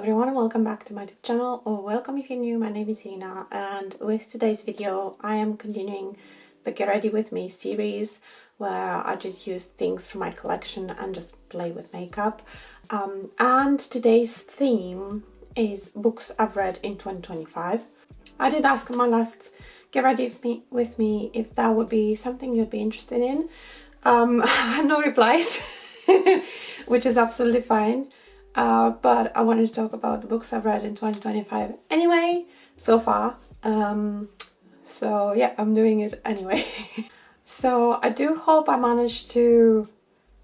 everyone, welcome back to my channel, or welcome if you're new. My name is Ina, and with today's video I am continuing the Get Ready With Me series where I just use things from my collection and just play with makeup. And today's theme is books I've read in 2025. I did ask in my last Get Ready With Me if that would be something you'd be interested in. I had no replies, which is absolutely fine. But I wanted to talk about the books I've read in 2025 anyway, so far. So yeah, I'm doing it anyway. So I do hope I managed to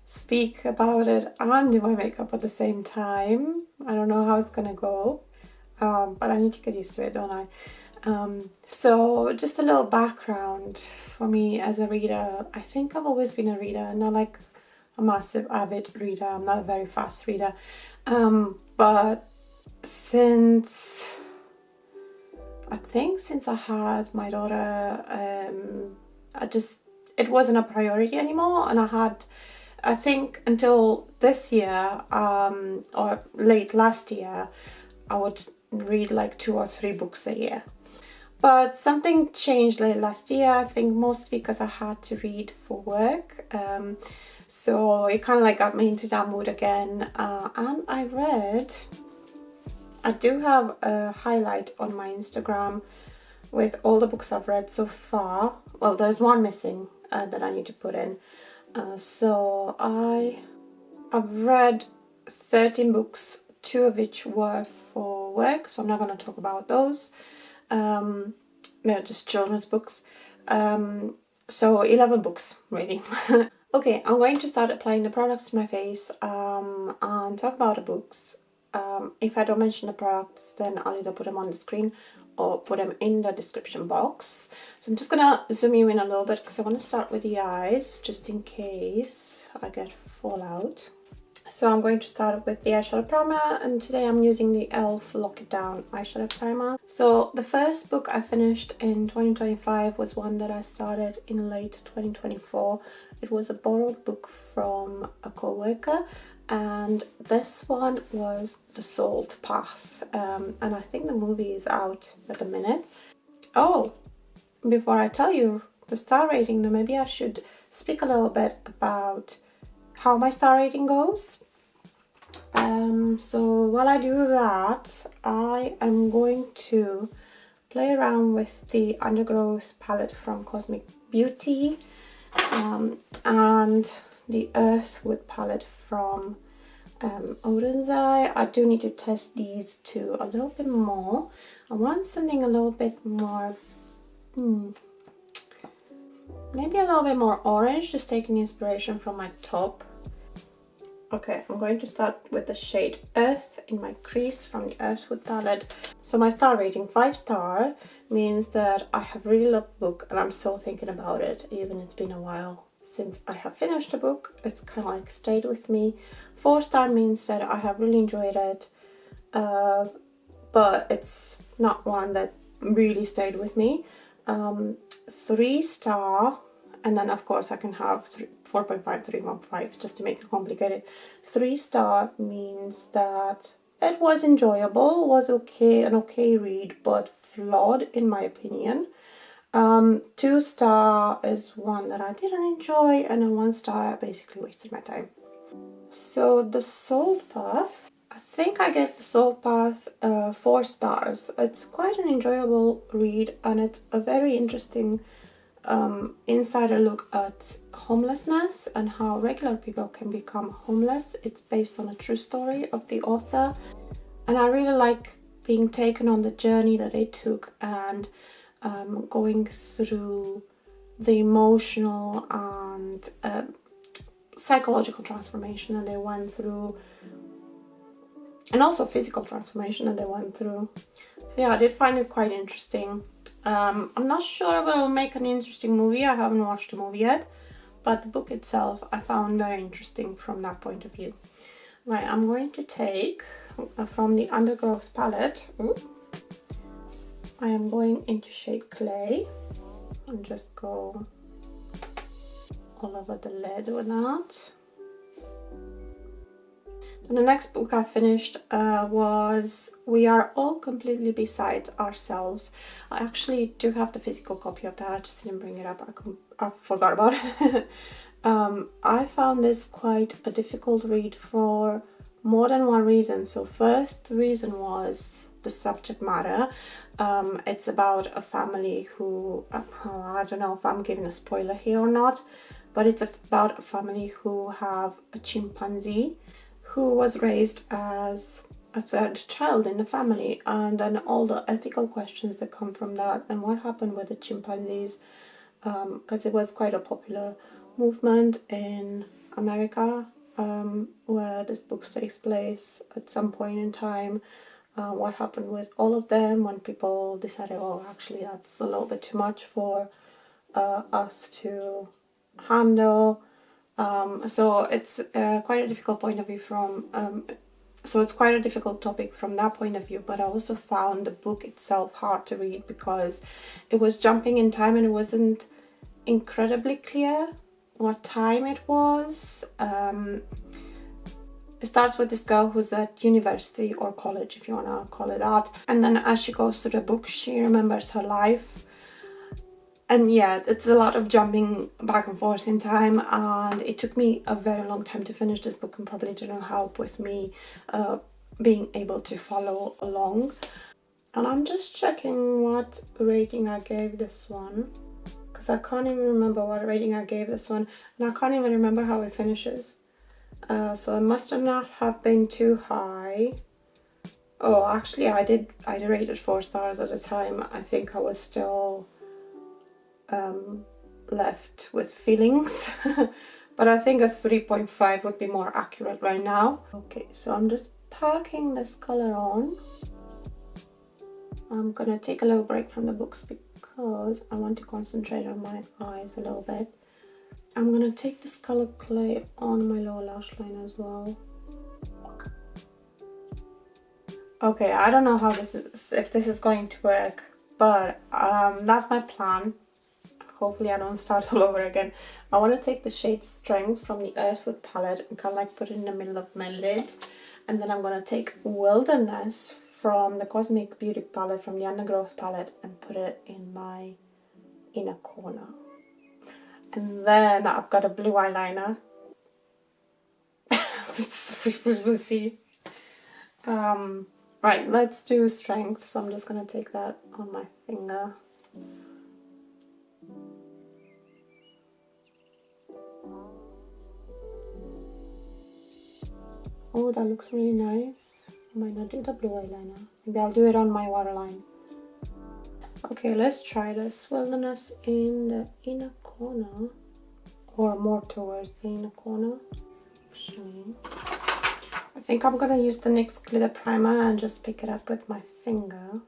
speak about it and do my makeup at the same time. I don't know how it's gonna go, but I need to get used to it, don't I? So just a little background for me as a reader. I think I've always been a reader, not like a massive avid reader. I'm not a very fast reader. But since I had my daughter, it wasn't a priority anymore, and I think until this year, or late last year, I would read like 2 or 3 books a year. But something changed late last year, I think mostly because I had to read for work. So it kind of like got me into that mood again, and I do have a highlight on my Instagram with all the books I've read so far. Well, there's one missing that I need to put in. So I've read 13 books, 2 of which were for work, so I'm not going to talk about those. They're just children's books. So 11 books, really. Okay, I'm going to start applying the products to my face and talk about the books. If I don't mention the products, then I'll either put them on the screen or put them in the description box. So I'm just going to zoom you in a little bit because I want to start with the eyes, just in case I get fallout. So I'm going to start with the eyeshadow primer, and today I'm using the e.l.f. Lock It Down eyeshadow primer. So the first book I finished in 2025 was one that I started in late 2024. It was a borrowed book from a co-worker, and this one was The Salt Path, and I think the movie is out at the minute. Oh, before I tell you the star rating, then maybe I should speak a little bit about how my star rating goes. So while I do that, I am going to play around with the Undergrowth palette from Cosmic Beauty, and the Earthwood palette from Odin's Eye. I do need to test these two a little bit more. I want something a little bit more, maybe a little bit more orange, just taking inspiration from my top. Okay, I'm going to start with the shade Earth in my crease from the Earthwood palette. So my star rating, 5 star, means that I have really loved the book and I'm still thinking about it, even it's been a while since I have finished the book. It's kind of like stayed with me. 4 star means that I have really enjoyed it, but it's not one that really stayed with me. 3 star, and then of course I can have 4.5, 3.5 just to make it complicated. 3 star means that it was enjoyable, was okay, an okay read, but flawed in my opinion. 2 star is one that I didn't enjoy, and then 1 star I basically wasted my time. So the Salt Path, I think I gave the Salt Path 4 stars. It's quite an enjoyable read, and it's a very interesting insider look at homelessness and how regular people can become homeless. It's based on a true story of the author, and I really like being taken on the journey that they took, and going through the emotional and psychological transformation that they went through, and also physical transformation that they went through. So yeah, I did find it quite interesting. I'm not sure if it will make an interesting movie. I haven't watched the movie yet, but the book itself I found very interesting from that point of view. Right, I'm going to take from the Undergrowth palette. I am going into shade Clay and just go all over the lid with that. So the next book I finished was We Are All Completely Beside Ourselves. I actually do have the physical copy of that, I just didn't bring it up, I forgot about it. I found this quite a difficult read for more than one reason. So first reason was the subject matter. It's about a family who, I don't know if I'm giving a spoiler here or not, but it's about a family who have a chimpanzee who was raised as a third child in the family, and then all the ethical questions that come from that, and what happened with the chimpanzees, because it was quite a popular movement in America, where this book takes place at some point in time. What happened with all of them when people decided, oh, actually that's a little bit too much for us to handle. So it's quite a difficult point of view from so it's quite a difficult topic from that point of view, but I also found the book itself hard to read because it was jumping in time and it wasn't incredibly clear what time it was. It starts with this girl who's at university or college, if you want to call it that, and then as she goes through the book she remembers her life. And yeah, it's a lot of jumping back and forth in time, and it took me a very long time to finish this book and probably didn't help with me being able to follow along. And I'm just checking what rating I gave this one, because I can't even remember what rating I gave this one, and I can't even remember how it finishes. So it must have not have been too high. Oh, actually I did rate it 4 stars at the time. I think I was still left with feelings. But I think a 3.5 would be more accurate right now. Okay, so I'm just packing this color on. I'm gonna take a little break from the books because I want to concentrate on my eyes a little bit. I'm gonna take this color clay on my lower lash line as well. Okay, I don't know how this is, if this is going to work, but that's my plan. Hopefully I don't start all over again. I want to take the shade Strength from the Earthwood palette and kind of like put it in the middle of my lid. And then I'm going to take Wilderness from the Cosmic Beauty palette from the Undergrowth palette and put it in my inner corner. And then I've got a blue eyeliner. We'll see. Right, let's do Strength. So I'm just going to take that on my finger. Oh, that looks really nice. I might not do the blue eyeliner. Maybe I'll do it on my waterline. Okay, let's try this. Wilderness in the inner corner, or more towards the inner corner. I think I'm gonna use the NYX glitter primer and just pick it up with my finger.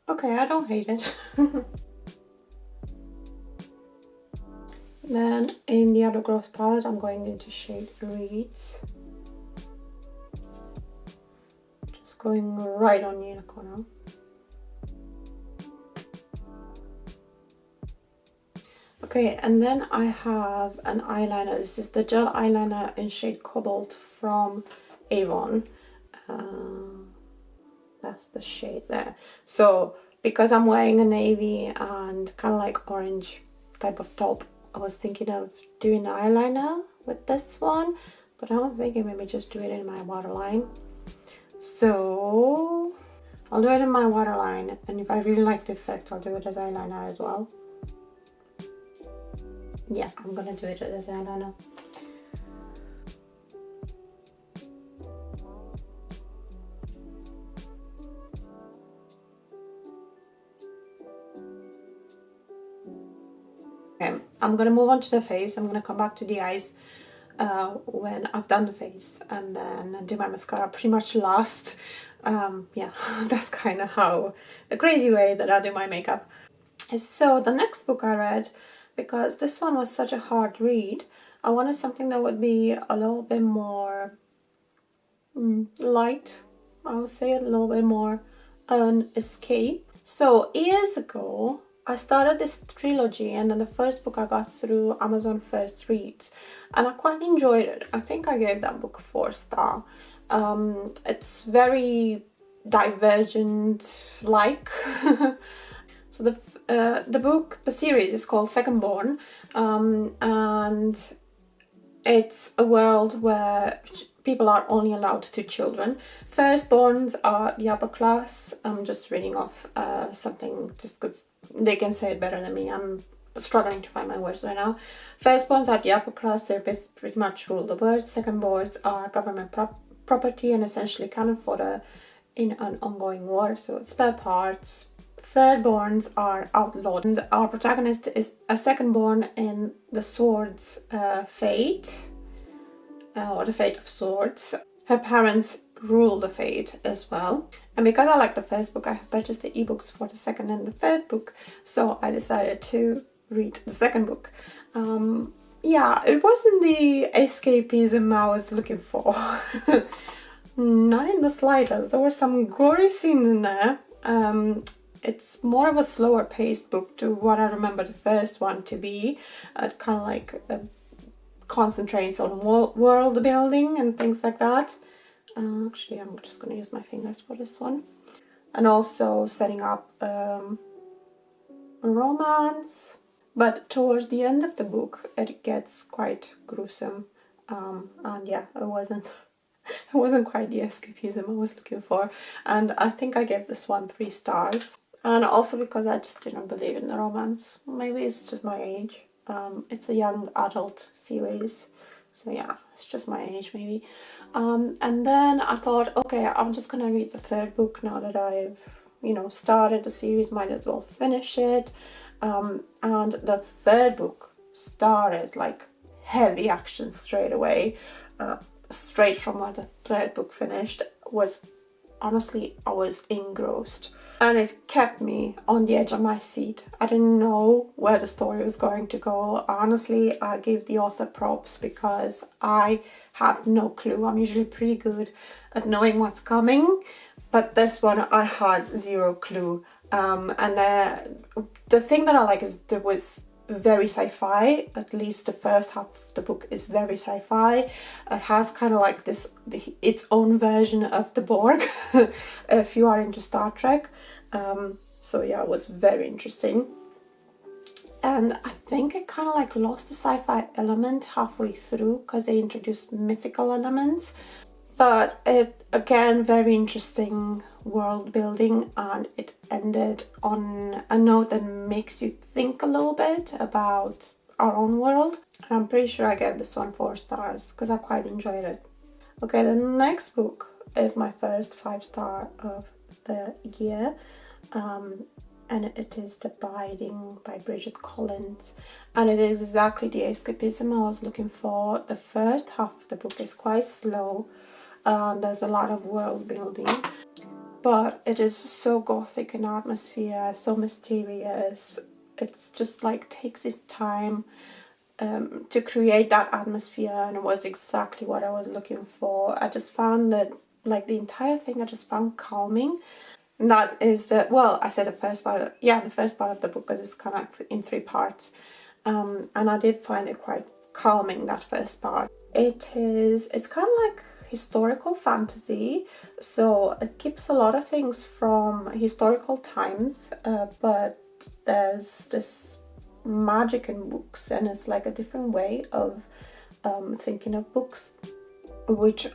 Okay, I don't hate it. Then in the Undergrowth palette, I'm going into shade Reeds. Just going right on the inner corner. Okay, and then I have an eyeliner. This is the gel eyeliner in shade Cobalt from Avon. That's the shade there. So because I'm wearing a navy and kind of like orange type of top, I was thinking of doing eyeliner with this one, but I'm thinking maybe just do it in my waterline. So I'll do it in my waterline, and if I really like the effect, I'll do it as eyeliner as well. Yeah, I'm gonna do it as eyeliner. Okay, I'm gonna move on to the face. I'm gonna come back to the eyes when I've done the face, and then do my mascara pretty much last. Yeah, that's kind of how, the crazy way that I do my makeup. So the next book I read, because this one was such a hard read, I wanted something that would be a little bit more light. I would say a little bit more an escape. So years ago, I started this trilogy, and then the first book I got through Amazon First Reads, and I quite enjoyed it. I think I gave that book a 4-star. It's very divergent, like. So the series is called Secondborn, and it's a world where people are only allowed 2 children. Firstborns are the upper class. I'm just reading off something just because they can say it better than me. I'm struggling to find my words right now. Firstborns are the upper class. They pretty much rule the world. Secondborns are government property and essentially cannon fodder in an ongoing war. So spare parts. Thirdborns are outlawed. And our protagonist is a secondborn in the Swords fate, or the Fate of Swords. Her parents rule the fate as well. And because I like the first book, I have purchased the ebooks for the second and the third book. So I decided to read the second book. Yeah, it wasn't the escapism I was looking for. Not in the slightest. There were some gory scenes in there. It's more of a slower paced book to what I remember the first one to be. It kind of like concentrates on world building and things like that. Actually, I'm just going to use my fingers for this one. And also setting up romance. But towards the end of the book, it gets quite gruesome. And yeah, it wasn't quite the escapism I was looking for. And I think I gave this one 3 stars. And also because I just didn't believe in the romance. Maybe it's just my age. It's a young adult series. So yeah, it's just my age maybe. And then I thought, okay, I'm just gonna read the third book now that I've, started the series, might as well finish it. And the third book started like heavy action straight away. Straight from where the third book finished was, honestly, I was engrossed. And it kept me on the edge of my seat. I didn't know where the story was going to go. Honestly, I give the author props because I have no clue. I'm usually pretty good at knowing what's coming, but this one I had 0 clue. And the thing that I like is there was very sci-fi. At least the first half of the book is very sci-fi. It has kind of like its own version of the Borg if you are into Star Trek. So yeah, it was very interesting. And I think it kind of like lost the sci-fi element halfway through because they introduced mythical elements. But it, again, very interesting world building, and it ended on a note that makes you think a little bit about our own world. And I'm pretty sure I gave this one 4 stars because I quite enjoyed it. Okay, the next book is my first 5-star of the year. And it is The Biding by Bridget Collins, and it is exactly the escapism I was looking for. The first half of the book is quite slow. There's a lot of world building, but it is so gothic in atmosphere, so mysterious. It's just like takes its time to create that atmosphere, and it was exactly what I was looking for. I just found that, like, the entire thing I just found calming. And that is, I said the first part of the book, because it's kind of like in 3 parts. And I did find it quite calming, that first part. It's kind of like historical fantasy, so it keeps a lot of things from historical times, but there's this magic in books, and it's like a different way of thinking of books, which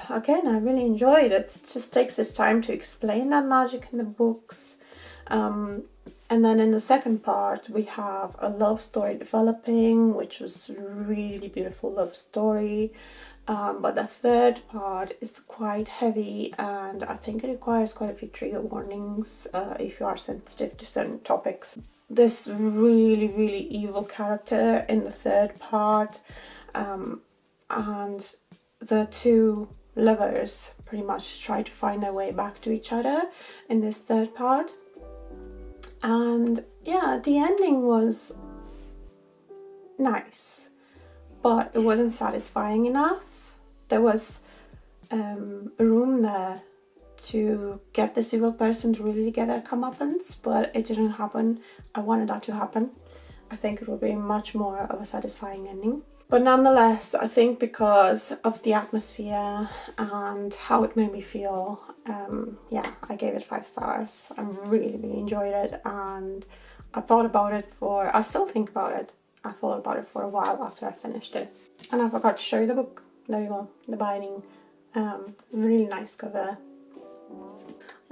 again I really enjoyed. It just takes its time to explain that magic in the books. And then in the second part we have a love story developing, which was really beautiful love story. But the third part is quite heavy, and I think it requires quite a few trigger warnings if you are sensitive to certain topics. This really, really evil character in the third part, and the 2 lovers pretty much try to find their way back to each other in this third part. And yeah, the ending was nice, but it wasn't satisfying enough. There was room there to get this evil person to really get their comeuppance, but it didn't happen. I wanted that to happen. I think it would be much more of a satisfying ending. But nonetheless, I think because of the atmosphere and how it made me feel, yeah, I gave it 5 stars. I really, really enjoyed it, and I thought about it I still think about it. I thought about it for a while after I finished it. And I forgot to show you the book. There you go, the binding. Really nice cover.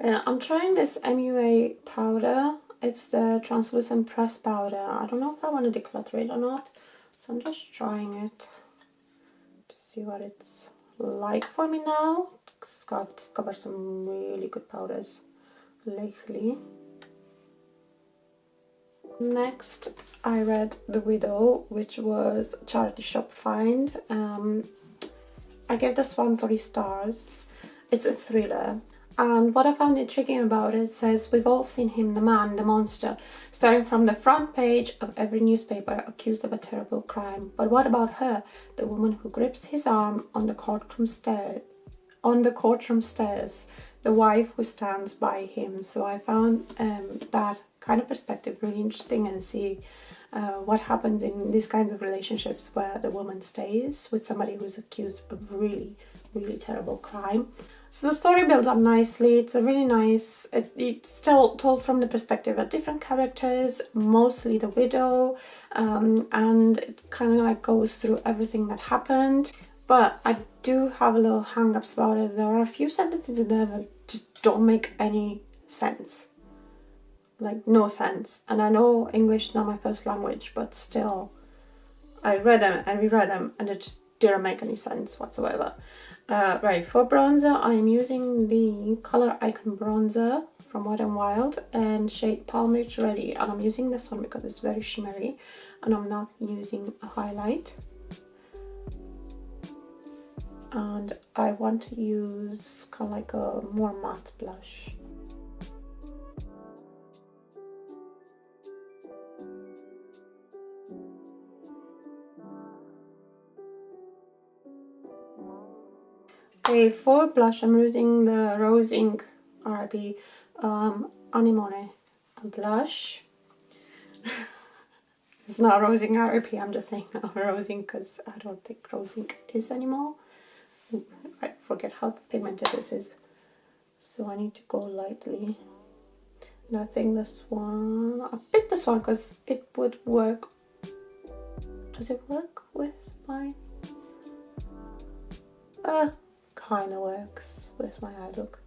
I'm trying this MUA powder. It's the translucent press powder. I don't know if I want to declutter it or not, so I'm just trying it to see what it's like for me now. I've discovered some really good powders lately. Next, I read The Widow, which was a charity shop find. I gave this one 3 stars. It's a thriller. And what I found intriguing about it says, we've all seen him, the man, the monster, starting from the front page of every newspaper, accused of a terrible crime. But what about her, the woman who grips his arm on the courtroom stairs, the wife who stands by him? So I found that kind of perspective really interesting, and see what happens in these kinds of relationships where the woman stays with somebody who's accused of really, really terrible crime. So the story builds up nicely. It's a really nice, it's still told from the perspective of different characters, mostly the widow, and it kind of like goes through everything that happened. But I do have a little hang-ups about it. There are a few sentences in there that just don't make any sense. Like, no sense. And I know English is not my first language, but still, I read them and reread them, and it just didn't make any sense whatsoever. Right, for bronzer, I am using the Color Icon bronzer from Wet n Wild and shade Palm Beach Ready, and I'm using this one because it's very shimmery and I'm not using a highlight. And I want to use kind of like a more matte blush. Okay, for blush, I'm using the Rose Ink RB Anemone blush. It's not Rose Ink RP, I'm just saying Rose Ink because I don't think Rose Ink is anymore. I forget how pigmented this is. So I need to go lightly. And I think this one, I picked this one because it would work. Does it work with my... kind of works with my eye look.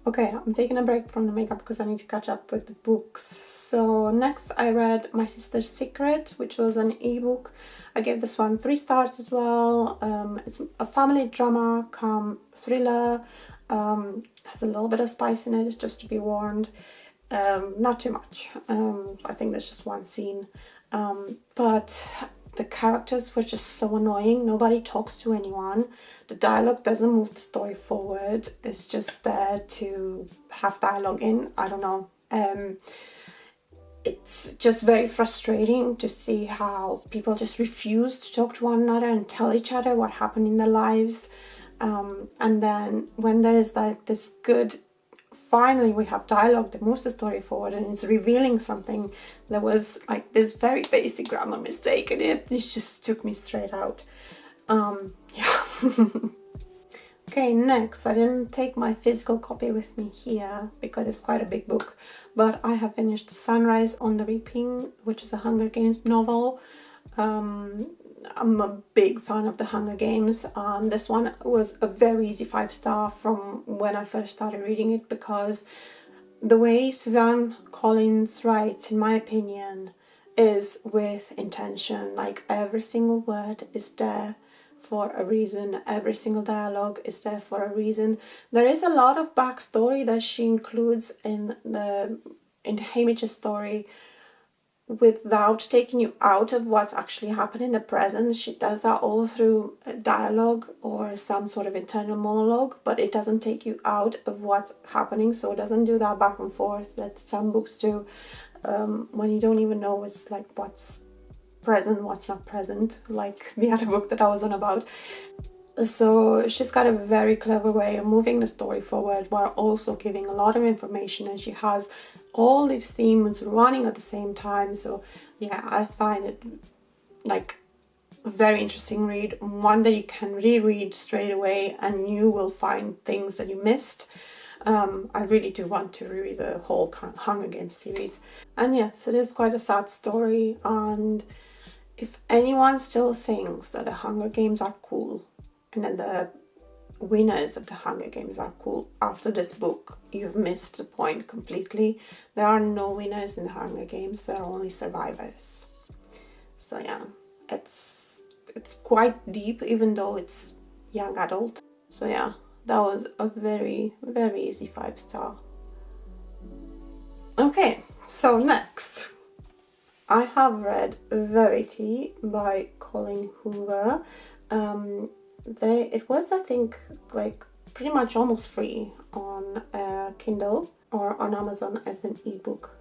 Okay, I'm taking a break from the makeup because I need to catch up with the books. So next I read My Sister's Secret, which was an ebook. I gave this one 3 stars as well. It's a family drama come thriller. Has a little bit of spice in it, just to be warned. Not too much. I think there's just one scene. But the characters were just so annoying. Nobody talks to anyone. The dialogue doesn't move the story forward. It's just there to have dialogue in. I don't know. It's just very frustrating to see how people just refuse to talk to one another and tell each other what happened in their lives. And then when there's like this good, finally we have dialogue that moves the story forward and it's revealing something, there was like this very basic grammar mistake in it. This just took me straight out. Yeah. Okay, next, I didn't take my physical copy with me here because it's quite a big book, but I have finished Sunrise on the Reaping, which is a Hunger Games novel. I'm a big fan of the Hunger Games, and this one was a very easy 5-star from when I first started reading it, because the way Suzanne Collins writes, in my opinion, is with intention. Like, every single word is there for a reason, every single dialogue is there for a reason. There is a lot of backstory that she includes in Hamish's story without taking you out of what's actually happening in the present. She does that all through dialogue or some sort of internal monologue, but it doesn't take you out of what's happening, so it doesn't do that back and forth that some books do, when you don't even know it's like what's present, what's not present, like the other book that I was on about. So she's got a very clever way of moving the story forward while also giving a lot of information, and she has all these themes running at the same time. So yeah, I find it like a very interesting read, one that you can reread straight away and you will find things that you missed. I really do want to reread the whole Hunger Games series. And yes, it is quite a sad story, and if anyone still thinks that the Hunger Games are cool and then the winners of the Hunger Games are cool after this book, you've missed the point completely. There are no winners in the Hunger Games, there are only survivors. So yeah, it's quite deep even though it's young adult. So yeah, that was a very, very easy 5-star. Okay, so next I have read Verity by Colin Hoover. It was, I think, like pretty much almost free on Kindle or on Amazon as an ebook.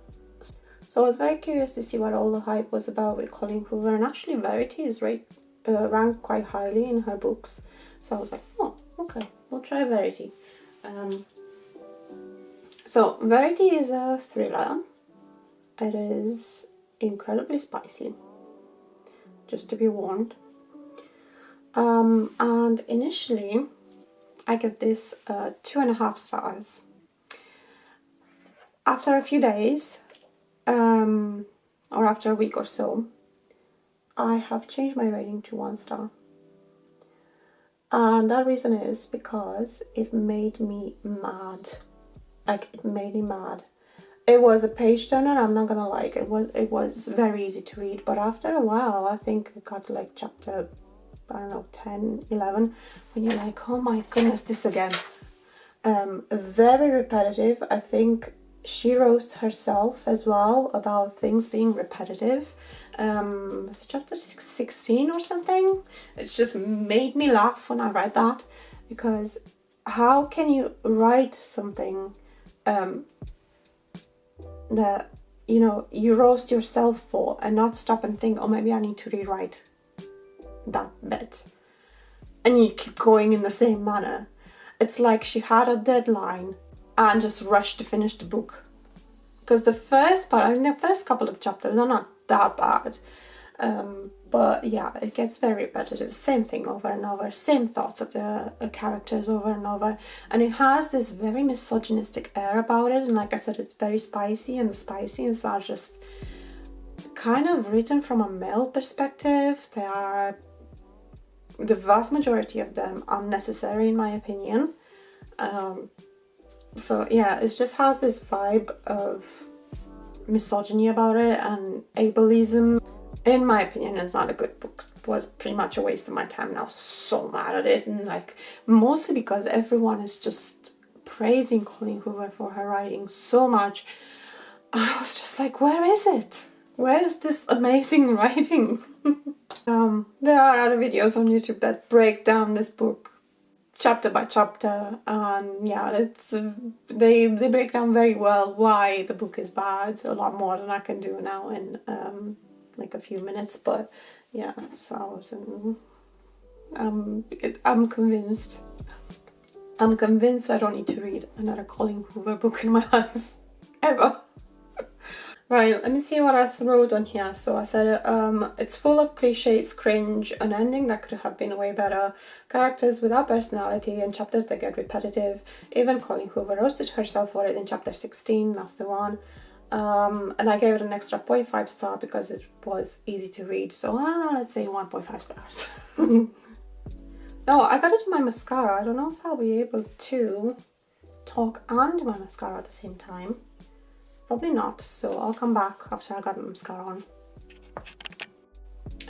So I was very curious to see what all the hype was about with Colin Hoover, and actually Verity is ranked quite highly in her books. So I was like, oh, okay, we'll try Verity. So Verity is a thriller. It is incredibly spicy, just to be warned. And initially I give this 2.5 stars. After a few days, or after a week or so, I have changed my rating to 1 star. And that reason is because it made me mad. Like, it made me mad. It was a page turner, I'm not gonna lie. It was very easy to read, but after a while, I think it got to like chapter, I don't know, 10, 11, when you're like, oh my goodness, this again. Very repetitive. I think she roasts herself as well about things being repetitive. Was it chapter 16 or something? It just made me laugh when I read that, because how can you write something that, you know, you roast yourself for and not stop and think, oh, maybe I need to rewrite that bit, and you keep going in the same manner. It's like she had a deadline and just rushed to finish the book, because the first part, I mean, the first couple of chapters are not that bad, but yeah, it gets very repetitive, same thing over and over, same thoughts of the characters over and over, and it has this very misogynistic air about it, and like I said, it's very spicy, and the spiciness are just kind of written from a male perspective. They are, the vast majority of them, unnecessary in my opinion. So yeah, it just has this vibe of misogyny about it and ableism. In my opinion, it's not a good book. It was pretty much a waste of my time, and I was so mad at it, and like, mostly because everyone is just praising Colleen Hoover for her writing so much. I was just like, where is it? Where is this amazing writing? There are other videos on YouTube that break down this book chapter by chapter, and yeah, it's they break down very well why the book is bad, a lot more than I can do now in like a few minutes. But yeah, so I was I'm convinced I don't need to read another Colleen Hoover book in my life ever. Right, let me see what I wrote on here. So I said, it's full of cliches, cringe, an ending that could have been way better, characters without personality, and chapters that get repetitive. Even Colleen Hoover roasted herself for it in chapter 16, that's the one. And I gave it an extra 0.5 star because it was easy to read. So let's say 1.5 stars. No, I gotta do my mascara. I don't know if I'll be able to talk and do my mascara at the same time. Probably not, so I'll come back after I got my mascara on.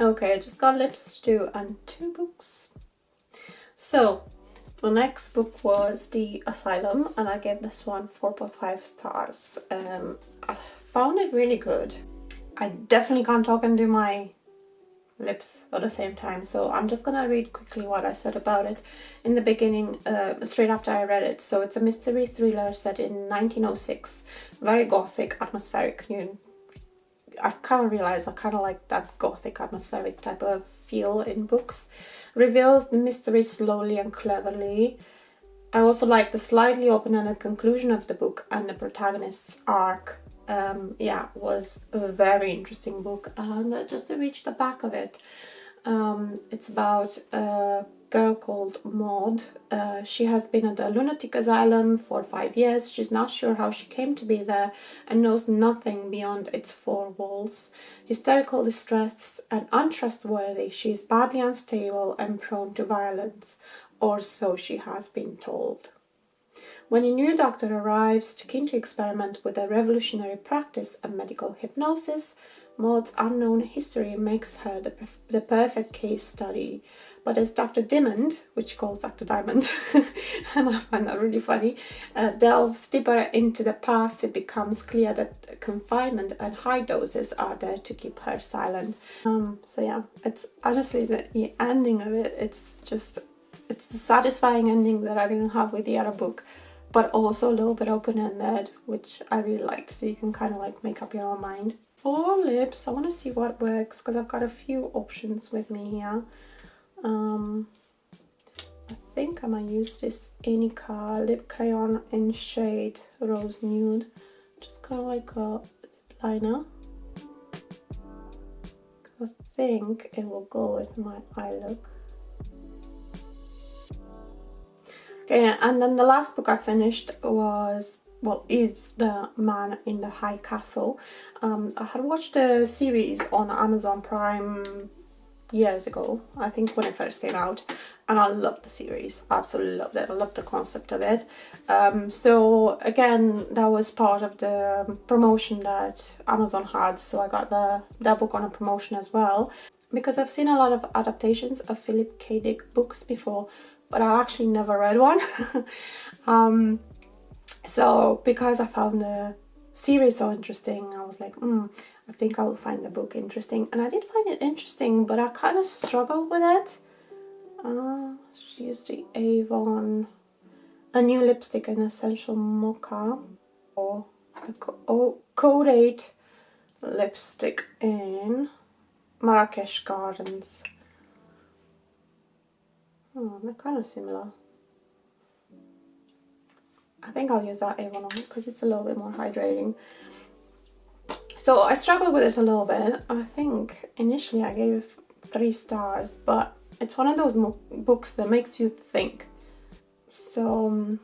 Okay, I just got lips to do and 2 books. So the next book was the Asylum, and I gave this one 4.5 stars. I found it really good. I definitely can't talk and do my lips at the same time, so I'm just gonna read quickly what I said about it in the beginning, straight after I read it. So it's a mystery thriller set in 1906, very gothic, atmospheric. You I've kind of realized I kind of like that gothic atmospheric type of feel in books. Reveals the mystery slowly and cleverly. I also like the slightly open-ended conclusion of the book, and the protagonist's arc. Yeah, was a very interesting book. And just to reach the back of it, it's about a girl called Maud. She has been at the lunatic asylum for 5 years. She's not sure how she came to be there and knows nothing beyond its four walls. Hysterical, distressed, and untrustworthy, she is badly unstable and prone to violence, or so she has been told. When a new doctor arrives, keen to experiment with a revolutionary practice of medical hypnosis, Maud's unknown history makes her the perfect case study. But as Dr. Diamond, which calls Dr. Diamond, and I find that really funny, delves deeper into the past, it becomes clear that confinement and high doses are there to keep her silent. So yeah, it's honestly the ending of it, it's the satisfying ending that I didn't have with the other book, but also a little bit open-ended, which I really liked, so you can kind of like make up your own mind. For lips, I want to see what works, because I've got a few options with me here. I think I might use this Inica lip crayon in shade Rose Nude, just kind of like a lip liner. I think it will go with my eye look. Okay, and then the last book I finished was, well, is The Man in the High Castle. I had watched the series on Amazon Prime years ago, I think when it first came out, and I loved the series, absolutely loved it. I loved the concept of it. So again, that was part of the promotion that Amazon had, so I got that book on a promotion as well, because I've seen a lot of adaptations of Philip K. Dick books before, but I actually never read one. So because I found the series so interesting, I was like, I think I will find the book interesting. And I did find it interesting, but I kind of struggled with it. Let's use the Avon, a new lipstick, an essential mocha, or a Code 8 lipstick in Marrakesh Gardens. Oh, they're kind of similar. I think I'll use that Avon on because it's a little bit more hydrating. So I struggled with it a little bit. I think initially I gave 3 stars, but it's one of those books that makes you think. So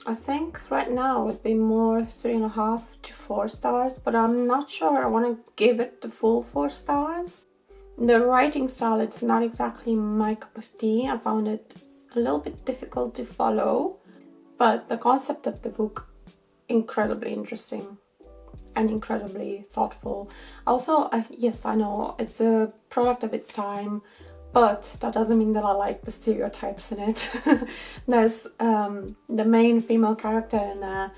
I think right now it would be more 3.5 to 4 stars, but I'm not sure I want to give it the full 4 stars. The writing style, it's not exactly my cup of tea. I found it a little bit difficult to follow, but the concept of the book, incredibly interesting and incredibly thoughtful. Also, yes, I know it's a product of its time, but that doesn't mean that I like the stereotypes in it. There's the main female character in there.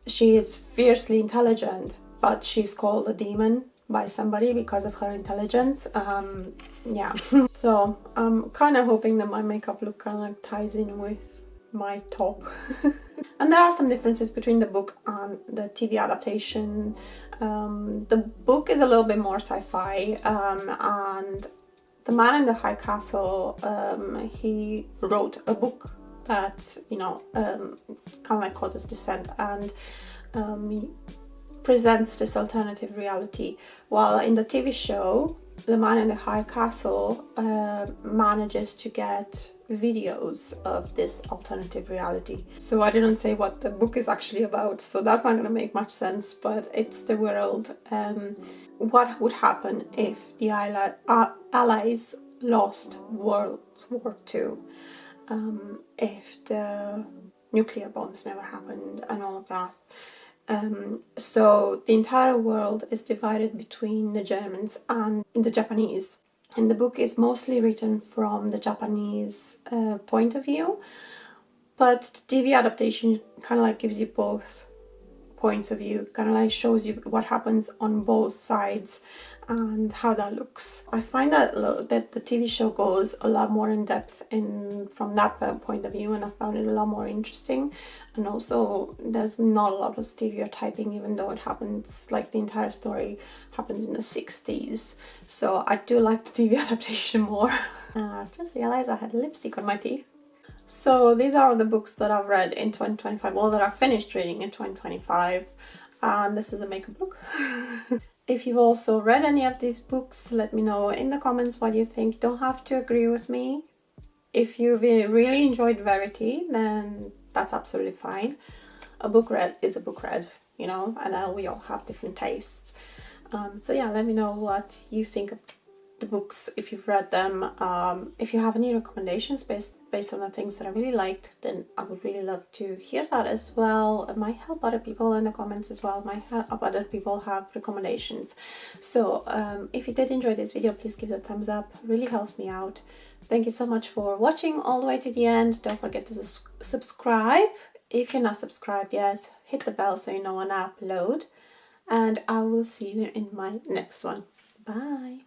She is fiercely intelligent, but she's called a demon by somebody because of her intelligence. Yeah. So I'm kind of hoping that my makeup look kind of like ties in with my top. And there are some differences between the book and the TV adaptation. The book is a little bit more sci-fi, and The Man in the High Castle, he wrote a book that, you know, kind of like causes dissent, and he presents this alternative reality, while in the TV show, The Man in the High Castle manages to get videos of this alternative reality. So I didn't say what the book is actually about, so that's not going to make much sense, but it's the world. What would happen if the Allies lost World War II? If the nuclear bombs never happened and all of that. So the entire world is divided between the Germans and the Japanese. And the book is mostly written from the Japanese point of view, but the TV adaptation kind of like gives you both points of view, kind of like shows you what happens on both sides. and how that looks. I find that that the TV show goes a lot more in depth from that point of view, and I found it a lot more interesting. And also there's not a lot of stereotyping, even though it happens, like the entire story happens in the 60s. So I do like the TV adaptation more. I just realized I had lipstick on my teeth. So these are the books that I've read in 2025, well, that I finished reading in 2025, and this is a makeup look. If you've also read any of these books, let me know in the comments what you think. You don't have to agree with me. If you really enjoyed Verity, then that's absolutely fine. A book read is a book read, you know, and we all have different tastes. So yeah, let me know what you think of the books if you've read them. If you have any recommendations based on the things that I really liked, then I would really love to hear that as well. It might help other people in the comments as well. It might help other people have recommendations. So if you did enjoy this video, please give it a thumbs up. It really helps me out. Thank you so much for watching all the way to the end. Don't forget to subscribe. If you're not subscribed yet, hit the bell so you know when I upload. And I will see you in my next one. Bye.